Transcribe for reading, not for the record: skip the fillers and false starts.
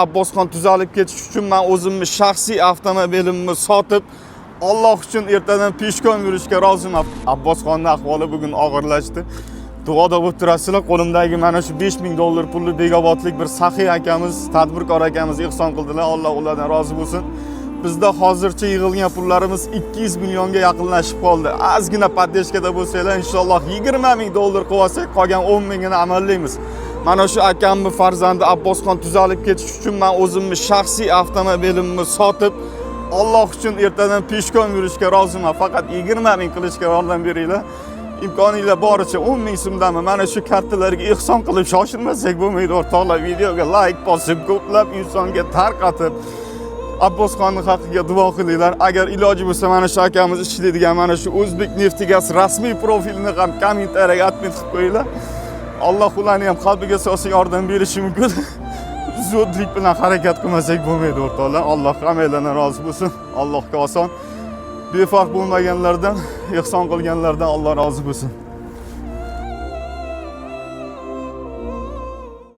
Abbosxon tuzalib ketish uchun men o'zimni shaxsiy avtomobilimni sotib, Alloh uchun ertadan peshkom yurishga roziman. Abbosxonning ahvoli bugun og'irlashdi. Duoda bo'lib turasizlar. Qo'limdagi mana shu $5000 pulli begobodlik bir saxiy akamiz, tadbirkor akamiz ehson qildilar. Alloh ulardan rozi bo'lsin. Bizda hozircha yig'ilgan pullarimiz 200 millionga yaqinlashib qoldi. Ozgina podдержкада bo'lsanglar, inshaalloh $20000 qilib olsak, qolgan 10 mingini amallaymiz. Mana shu akamning farzandi Abbosxon tuzalib ketish uchun men o'zimni shaxsiy avtomobilimni sotib, Alloh uchun ertadan peshkom yurishga roziman. Faqat 20000 qilishga yordam beringlar. İmkoniylar boricha 10 ming so'mdami mana shu kartalarga ehson qilib shoshilmasak bo'lmaydi. O'rtoqlar, videoga like bosib, ko'plab insonga tarqatib, Abbosxonning haqqiga duo qilinglar. Agar iloji bo'lsa mana shu akamiz ishlaydigan mana shu O'zbek Neftigaz rasmiy profilini ham kommentariyaga admin qilib qo'yinglar. Alloh ularni ham qalbiga sig'sa yordam berishi mumkin. Zudlik bilan harakat qilmasak bo'lmaydi o'rtoqlar. Alloh hammalardan rozi bo'lsin. Allohga oson. Befarq bo'lmaganlardan, ehson qilganlardan Alloh rozi bo'lsin.